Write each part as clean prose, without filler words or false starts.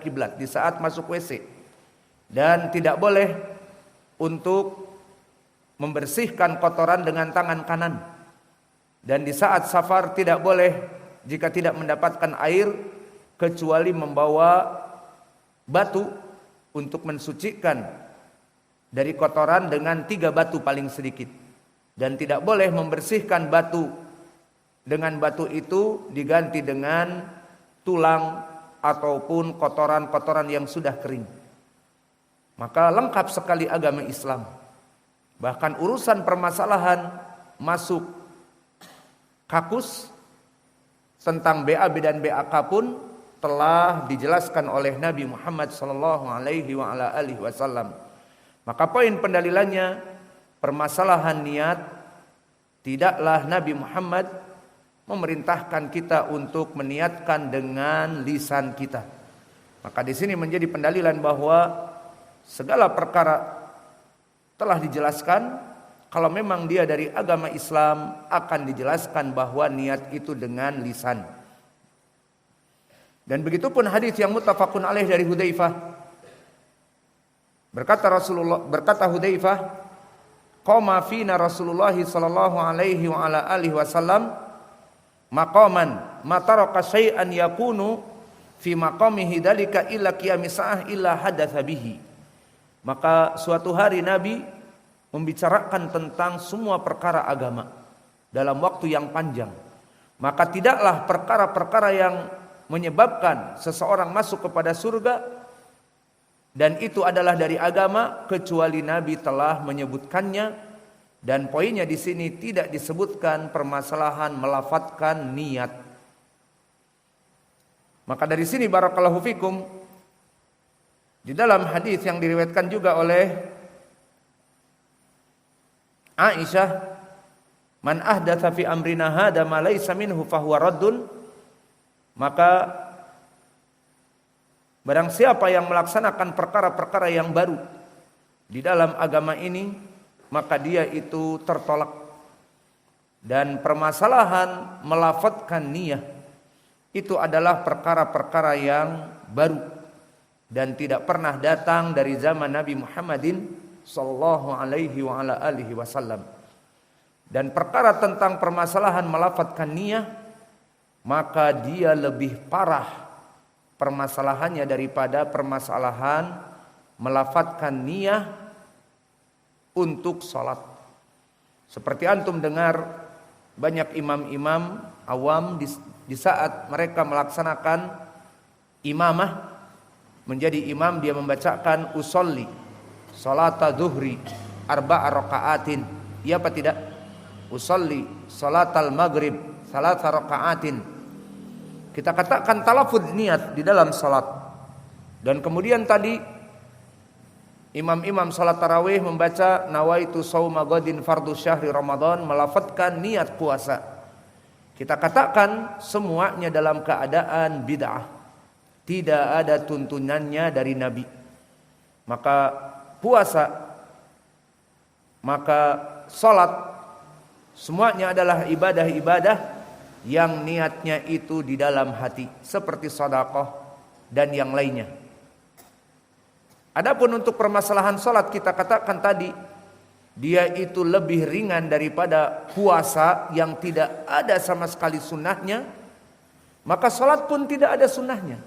menghadap kiblat di saat masuk WC. Dan tidak boleh untuk membersihkan kotoran dengan tangan kanan. Dan di saat safar tidak boleh jika tidak mendapatkan air kecuali membawa batu untuk mensucikan dari kotoran dengan 3 batu paling sedikit. Dan tidak boleh membersihkan batu dengan batu itu diganti dengan tulang ataupun kotoran-kotoran yang sudah kering. Maka lengkap sekali agama Islam. Bahkan urusan permasalahan masuk kakus tentang BAB dan BAK pun telah dijelaskan oleh Nabi Muhammad SAW. Maka poin pendalilannya, permasalahan niat, tidaklah Nabi Muhammad memerintahkan kita untuk meniatkan dengan lisan kita. Maka di sini menjadi pendalilan bahwa segala perkara telah dijelaskan. Kalau memang dia dari agama Islam, akan dijelaskan bahwa niat itu dengan lisan. Dan begitupun hadis yang muttafaqun alaih dari Hudzaifah. Berkata Hudzaifah, qama fina Rasulullah sallallahu alaihi wa ala alihi wasallam maqaman ma taraka syai'an yakunu fi maqamihi dzalika illa qiyamis saah illa hadatsa bihi. Maka suatu hari Nabi membicarakan tentang semua perkara agama dalam waktu yang panjang. Maka tidaklah perkara-perkara yang menyebabkan seseorang masuk kepada surga dan itu adalah dari agama kecuali Nabi telah menyebutkannya. Dan poinnya di sini tidak disebutkan permasalahan melafadzkan niat. Maka dari sini barakallahu fikum, di dalam hadis yang diriwayatkan juga oleh Aisyah, man ahdatsa fi amrina hadza ma laysa minhu fahuwa raddun, maka barang siapa yang melaksanakan perkara-perkara yang baru di dalam agama ini, maka dia itu tertolak. Dan permasalahan melafadzkan niyah itu adalah perkara-perkara yang baru dan tidak pernah datang dari zaman Nabi Muhammadin sallallahu alaihi wa ala alihi wasallam. Dan perkara tentang permasalahan melafadzkan niyah, maka dia lebih parah permasalahannya daripada permasalahan melafadzkan niyah untuk salat. Seperti antum dengar banyak imam-imam awam di saat mereka melaksanakan imamah, menjadi imam, dia membacakan usolli salata zuhri arba'a raka'atin. Iya apa tidak? Usolli salatal maghrib salasa raka'atin. Kita katakan talafuz niat di dalam salat. Dan kemudian tadi imam-imam salat tarawih membaca nawaitu shauma ghadin fardhu syahri ramadan, melafadzkan niat puasa. Kita katakan semuanya dalam keadaan bid'ah. Tidak ada tuntunannya dari Nabi. Maka puasa, maka salat, semuanya adalah ibadah-ibadah yang niatnya itu di dalam hati, seperti sedekah dan yang lainnya. Adapun untuk permasalahan salat, kita katakan tadi, dia itu lebih ringan daripada puasa yang tidak ada sama sekali sunnahnya, maka salat pun tidak ada sunnahnya.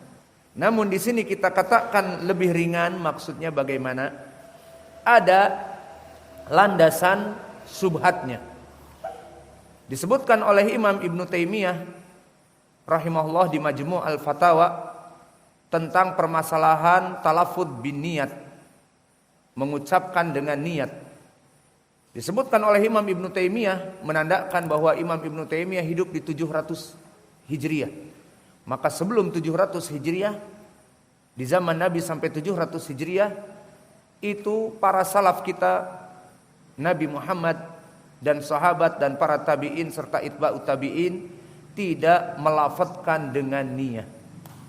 Namun di sini kita katakan lebih ringan, maksudnya bagaimana? Ada landasan subhatnya. Disebutkan oleh Imam Ibnu Taimiyah rahimahullah di Majmu' al-Fatawa tentang permasalahan talafuz bin niat, mengucapkan dengan niat. Disebutkan oleh Imam Ibnu Taimiyah, menandakan bahwa Imam Ibnu Taimiyah hidup di 700 Hijriah. Maka sebelum 700 Hijriah, di zaman Nabi sampai 700 Hijriah, itu para salaf kita, Nabi Muhammad dan sahabat dan para tabi'in serta itba'ut tabi'in, tidak melafadzkan dengan niat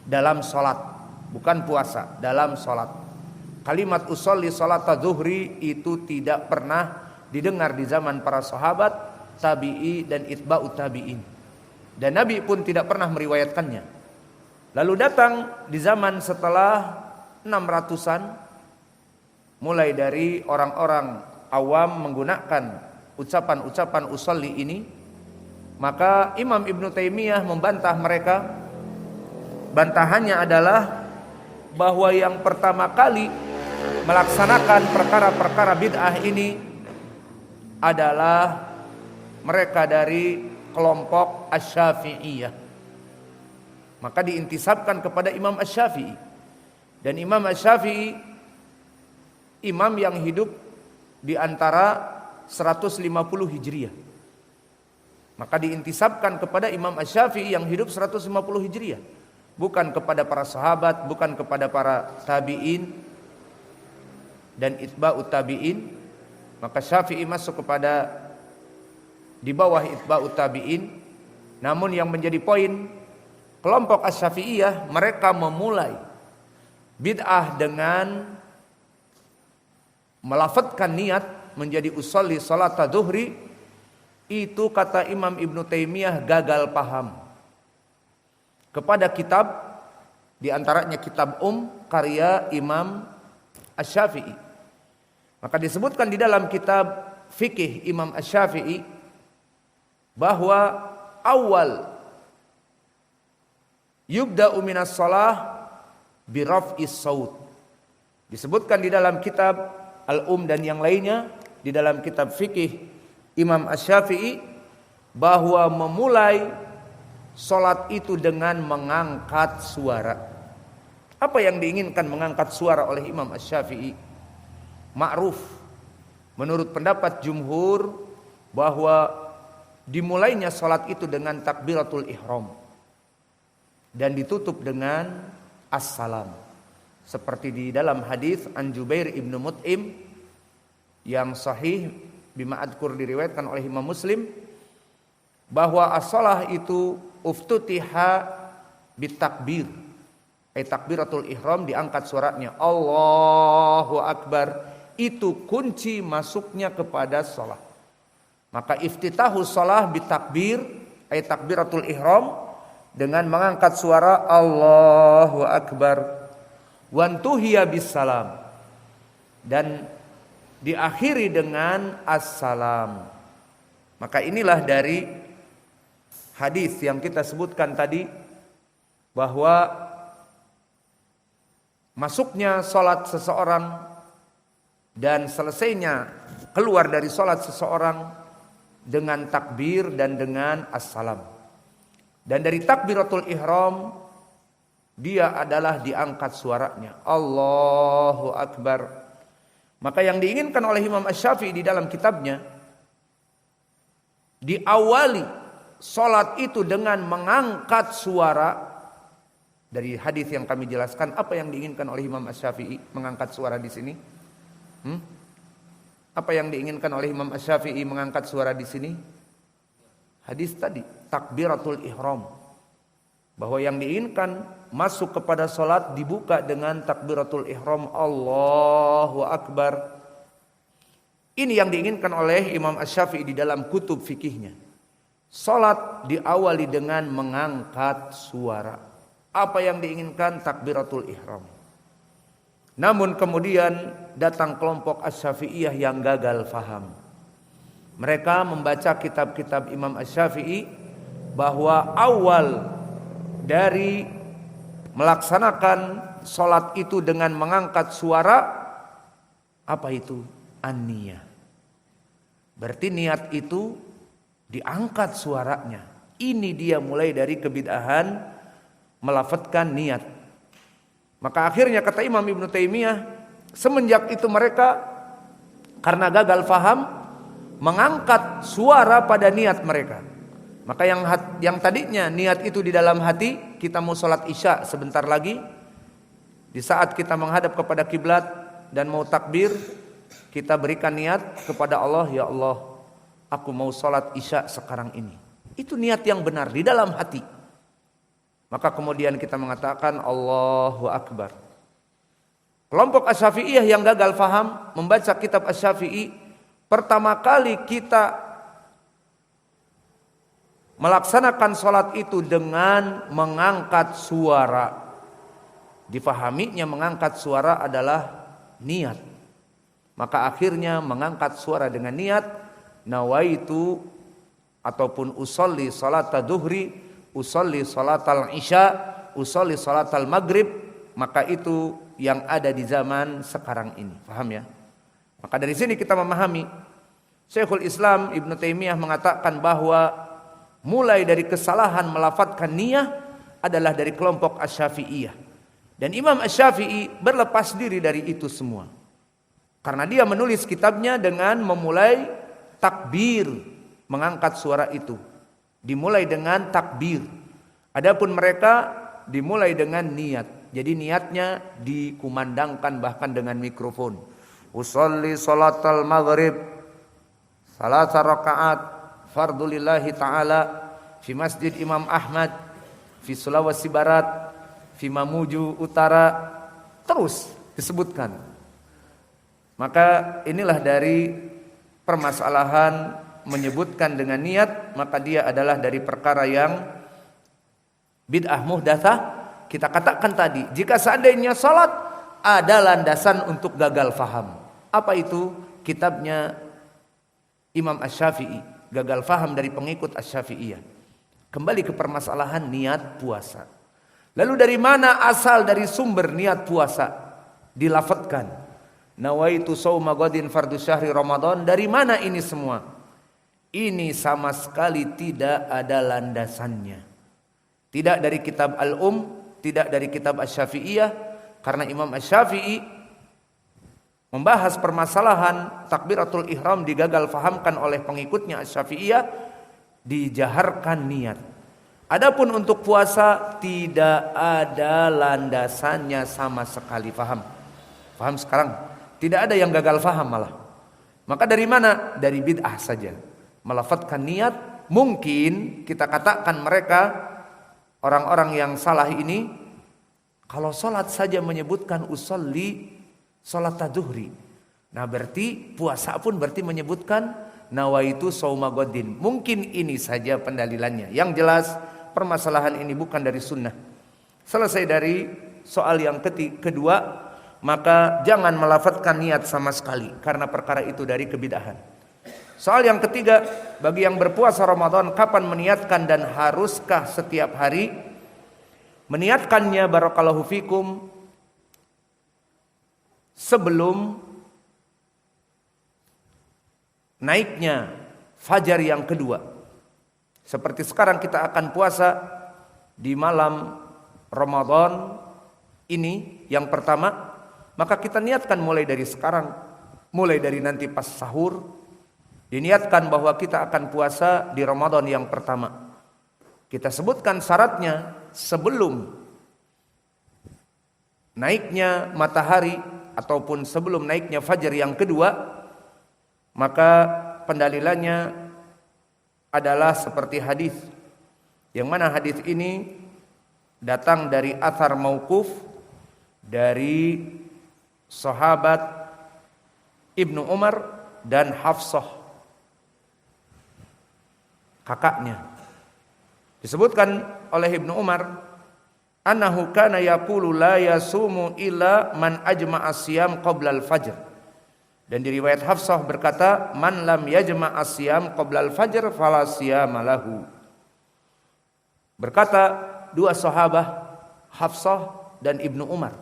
dalam salat, bukan puasa, dalam salat. Kalimat usolli salata zuhri itu tidak pernah didengar di zaman para sahabat, tabi'i dan itba'ut tabi'in. Dan Nabi pun tidak pernah meriwayatkannya. Lalu datang di zaman setelah 600-an, mulai dari orang-orang awam menggunakan ucapan-ucapan usolli ini, maka Imam Ibnu Taimiyah membantah mereka. Bantahannya adalah bahwa yang pertama kali melaksanakan perkara-perkara bid'ah ini adalah mereka dari kelompok Asy-Syafi'iyah. Maka diintisabkan kepada Imam Asy-Syafi'i. Dan Imam Asy-Syafi'i imam yang hidup di antara 150 Hijriah. Maka diintisabkan kepada Imam Asy-Syafi'i yang hidup 150 Hijriah. Bukan kepada para sahabat, bukan kepada para tabi'in dan itba'ut tabi'in. Maka Syafi'i masuk kepada di bawah itba'ut tabi'in. Namun yang menjadi poin, kelompok Asy-Syafi'iyah mereka memulai bid'ah dengan melafadzkan niat menjadi usolli salat zuhri. Itu kata Imam Ibnu Taimiyah gagal paham kepada kitab, di antaranya kitab karya Imam Asy-Syafi'i. Maka disebutkan di dalam kitab fikih Imam Asy-Syafi'i bahwa awal yubda'u minas shalah bi raf'is saut. Disebutkan di dalam kitab dan yang lainnya, di dalam kitab fikih Imam Asy-Syafi'i, bahwa memulai salat itu dengan mengangkat suara. Apa yang diinginkan mengangkat suara oleh Imam Asy-Syafi'i? Ma'ruf menurut pendapat jumhur bahwa dimulainya salat itu dengan takbiratul ihram dan ditutup dengan assalam, seperti di dalam hadis an Jubair ibnu Mut'im yang sahih bima adkur diriwayatkan oleh Imam Muslim, bahwa as-shalah itu uftutiha bitakbir, takbiratul ihram, diangkat suaranya Allahu Akbar, itu kunci masuknya kepada shalah. Maka iftitahus shalah bitakbir, takbiratul ihram, dengan mengangkat suara Allahu Akbar, wantuhiya bisalam, dan diakhiri dengan assalam. Maka inilah dari hadis yang kita sebutkan tadi, bahwa masuknya salat seseorang dan selesainya keluar dari salat seseorang dengan takbir dan dengan assalam. Dan dari takbiratul ihram dia adalah diangkat suaranya Allahu Akbar. Maka yang diinginkan oleh Imam Asy-Syafi'i di dalam kitabnya, diawali salat itu dengan mengangkat suara. Dari hadis yang kami jelaskan, apa yang diinginkan oleh Imam Asy-Syafi'i mengangkat suara di sini? Apa yang diinginkan oleh Imam Asy-Syafi'i mengangkat suara di sini? Hadis tadi, takbiratul ihram, bahwa yang diinginkan masuk kepada salat dibuka dengan takbiratul ihram Allahu Akbar. Ini yang diinginkan oleh Imam Asy-Syafi'i di dalam kutub fikihnya. Salat diawali dengan mengangkat suara. Apa yang diinginkan? Takbiratul ihram. Namun kemudian datang kelompok Asy-Syafi'iyah yang gagal faham. Mereka membaca kitab-kitab Imam Asy-Syafi'i bahwa awal dari melaksanakan sholat itu dengan mengangkat suara, apa itu? An-niyah. Berarti niat itu diangkat suaranya. Ini dia mulai dari kebid'ahan melafadzkan niat. Maka akhirnya kata Imam Ibnu Taimiyah, semenjak itu mereka karena gagal faham mengangkat suara pada niat mereka. Maka yang tadinya niat itu di dalam hati, kita mau sholat isya sebentar lagi, di saat kita menghadap kepada kiblat dan mau takbir, kita berikan niat kepada Allah, ya Allah, aku mau sholat isya sekarang ini. Itu niat yang benar di dalam hati. Maka kemudian kita mengatakan Allahu Akbar. Kelompok Asy-Syafi'iyah yang gagal faham membaca kitab Asy-Syafi'i, pertama kali kita melaksanakan sholat itu dengan mengangkat suara. Difahaminya mengangkat suara adalah niat. Maka akhirnya mengangkat suara dengan niat, nawaitu ataupun usolli salatal duhri, usolli salatal isya, usolli salatal maghrib, maka itu yang ada di zaman sekarang ini. Paham ya? Maka dari sini kita memahami Syekhul Islam Ibnu Taimiyah mengatakan bahwa mulai dari kesalahan melafadzkan niyah adalah dari kelompok Asy-Syafi'iyah. Dan Imam Asy-Syafi'i berlepas diri dari itu semua. Karena dia menulis kitabnya dengan memulai takbir, mengangkat suara itu. Dimulai dengan takbir. Adapun mereka dimulai dengan niat. Jadi niatnya dikumandangkan bahkan dengan mikrofon. Usolli salatal maghrib salasa rakaat fardulillahi ta'ala fi masjid Imam Ahmad fi Sulawesi Barat fi Mamuju Utara, terus disebutkan. Maka inilah dari permasalahan menyebutkan dengan niat, maka dia adalah dari perkara yang bid'ah muhdatsah. Kita katakan tadi, jika seandainya salat ada landasan untuk gagal faham. Apa itu? Kitabnya Imam Asy-Syafi'i, gagal faham dari pengikut Asy-Syafi'iyah. Kembali ke permasalahan niat puasa. Lalu dari mana asal dari sumber niat puasa dilafadzkan? Nawaitu shauma ghadin fardhu syahri Ramadan. Dari mana ini semua? Ini sama sekali tidak ada landasannya. Tidak dari kitab tidak dari kitab Asy-Syafi'iyah, karena Imam Asy-Syafi'i membahas permasalahan takbiratul ihram digagal fahamkan oleh pengikutnya Asy-Syafi'iyah, dijaharkan niat. Adapun untuk puasa tidak ada landasannya sama sekali. Faham sekarang? Tidak ada yang gagal faham malah. Maka dari mana? Dari bid'ah saja. Melafadzkan niat, mungkin kita katakan mereka orang-orang yang salah ini, kalau sholat saja menyebutkan usolli sholat duhri. Nah berarti puasa pun berarti menyebutkan nawaitu shauma ghadin. Mungkin ini saja pendalilannya. Yang jelas permasalahan ini bukan dari sunnah. Selesai dari soal yang kedua, maka jangan melafadzkan niat sama sekali, karena perkara itu dari kebid'ahan. Soal yang ketiga, bagi yang berpuasa Ramadan, kapan meniatkan dan haruskah setiap hari? Meniatkannya barakallahu fikum sebelum naiknya fajar yang kedua. Seperti sekarang kita akan puasa di malam Ramadan ini yang pertama, maka kita niatkan mulai dari sekarang, mulai dari nanti pas sahur, diniatkan bahwa kita akan puasa di Ramadan yang pertama. Kita sebutkan syaratnya sebelum naiknya matahari ataupun sebelum naiknya fajar yang kedua, maka pendalilannya adalah seperti hadis, yang mana hadis ini datang dari athar mauquf dari sahabat Ibnu Umar dan Hafsah, kakaknya. Disebutkan oleh Ibnu Umar, annahu kana yaqulu la yasumu illa man ajma'a siyam qabla al-fajr. Dan di riwayat Hafsah berkata, man lam yajma'a siyam qabla al-fajr fala siyama lahu. Berkata dua sahabat, Hafsah dan Ibnu Umar,